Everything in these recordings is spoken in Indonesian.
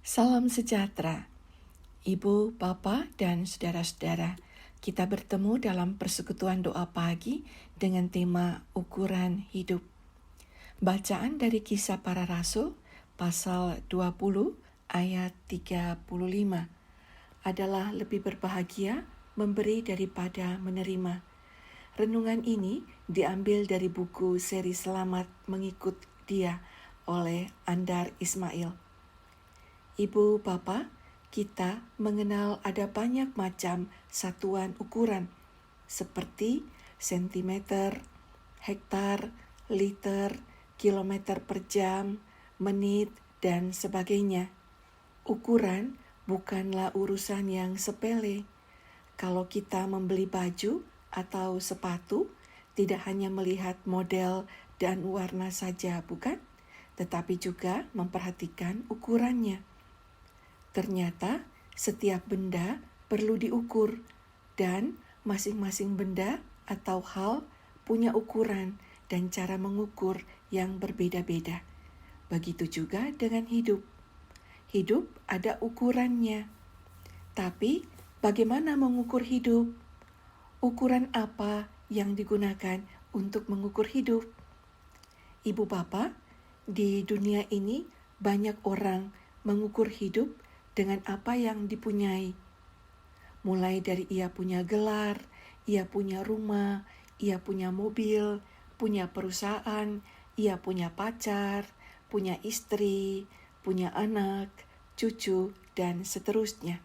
Salam sejahtera, Ibu, Bapak, dan saudara-saudara. Kita bertemu dalam persekutuan doa pagi dengan tema ukuran hidup. Bacaan dari Kisah Para Rasul, pasal 20 ayat 35. Adalah lebih berbahagia memberi daripada menerima. Renungan ini diambil dari buku seri Selamat Mengikut Dia oleh Andar Ismail. Ibu, Bapak, kita mengenal ada banyak macam satuan ukuran seperti sentimeter, hektar, liter, kilometer per jam, menit, dan sebagainya. Ukuran bukanlah urusan yang sepele. Kalau kita membeli baju atau sepatu, tidak hanya melihat model dan warna saja, bukan? Tetapi juga memperhatikan ukurannya. Ternyata setiap benda perlu diukur dan masing-masing benda atau hal punya ukuran dan cara mengukur yang berbeda-beda. Begitu juga dengan hidup. Hidup ada ukurannya. Tapi bagaimana mengukur hidup? Ukuran apa yang digunakan untuk mengukur hidup? Ibu bapak, di dunia ini banyak orang mengukur hidup dengan apa yang dipunyai. Mulai dari ia punya gelar, ia punya rumah, ia punya mobil, punya perusahaan, ia punya pacar, punya istri, punya anak, cucu, dan seterusnya.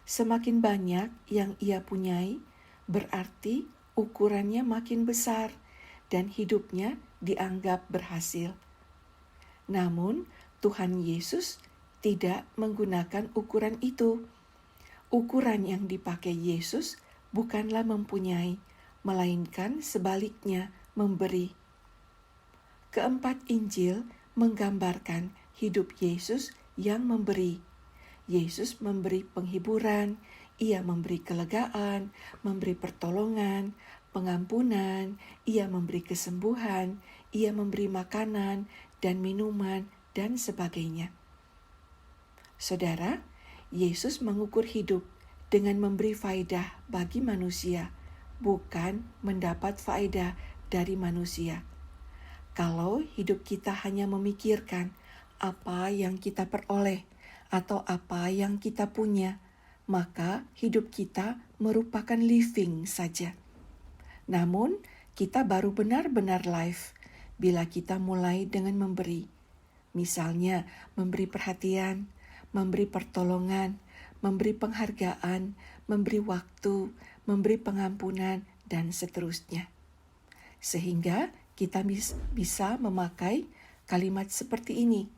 Semakin banyak yang ia punyai, berarti ukurannya makin besar dan hidupnya dianggap berhasil. Namun, Tuhan Yesus tidak menggunakan ukuran itu. Ukuran yang dipakai Yesus bukanlah mempunyai, melainkan sebaliknya memberi. Keempat Injil menggambarkan hidup Yesus yang memberi. Yesus memberi penghiburan, ia memberi kelegaan, memberi pertolongan, pengampunan, ia memberi kesembuhan, ia memberi makanan dan minuman dan sebagainya. Saudara, Yesus mengukur hidup dengan memberi faedah bagi manusia, bukan mendapat faedah dari manusia. Kalau hidup kita hanya memikirkan apa yang kita peroleh atau apa yang kita punya, maka hidup kita merupakan living saja. Namun, kita baru benar-benar live bila kita mulai dengan memberi. Misalnya, memberi perhatian, memberi pertolongan, memberi penghargaan, memberi waktu, memberi pengampunan, dan seterusnya. Sehingga kita bisa memakai kalimat seperti ini.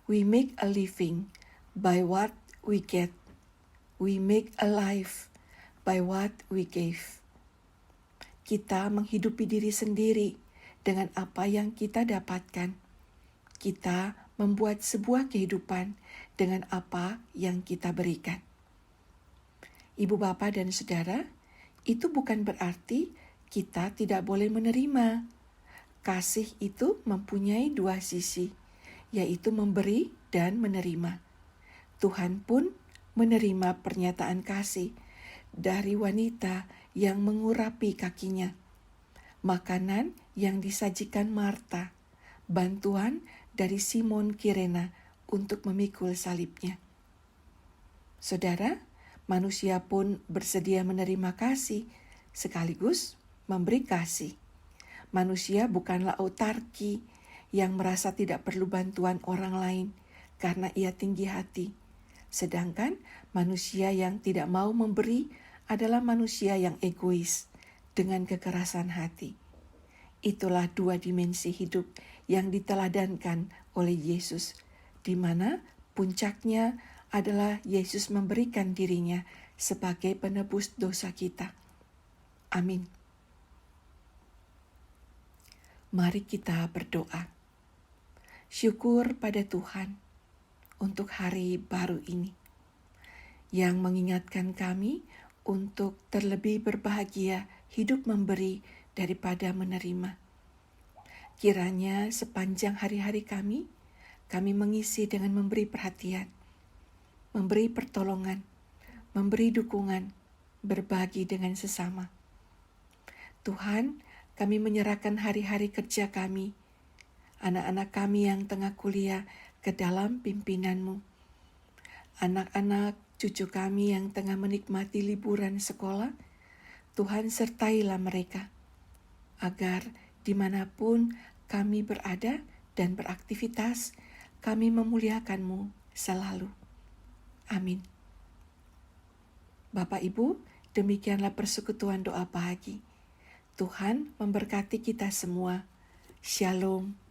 We make a living by what we get. We make a life by what we give. Kita menghidupi diri sendiri dengan apa yang kita dapatkan. Kita membuat sebuah kehidupan dengan apa yang kita berikan. Ibu bapak dan saudara, itu bukan berarti kita tidak boleh menerima. Kasih itu mempunyai dua sisi, yaitu memberi dan menerima. Tuhan pun menerima pernyataan kasih dari wanita yang mengurapi kakinya, makanan yang disajikan Marta, bantuan dari Simon Kirena untuk memikul salibnya. Saudara, manusia pun bersedia menerima kasih sekaligus memberi kasih. Manusia bukanlah autarki yang merasa tidak perlu bantuan orang lain karena ia tinggi hati. Sedangkan manusia yang tidak mau memberi adalah manusia yang egois dengan kekerasan hati. Itulah dua dimensi hidup yang diteladankan oleh Yesus, di mana puncaknya adalah Yesus memberikan dirinya sebagai penebus dosa kita. Amin. Mari kita berdoa. Syukur pada Tuhan untuk hari baru ini, yang mengingatkan kami untuk terlebih berbahagia hidup memberi daripada menerima. Kiranya sepanjang hari-hari kami mengisi dengan memberi perhatian memberi pertolongan, memberi dukungan, berbagi dengan sesama. Tuhan, kami menyerahkan hari-hari kerja kami, anak-anak kami yang tengah kuliah ke dalam pimpinanmu. Anak-anak cucu kami yang tengah menikmati liburan sekolah, Tuhan sertailah mereka, agar dimanapun kami berada dan beraktivitas, kami memuliakan-Mu selalu. Amin. Bapak Ibu, demikianlah persekutuan doa pagi. Tuhan memberkati kita semua. Shalom.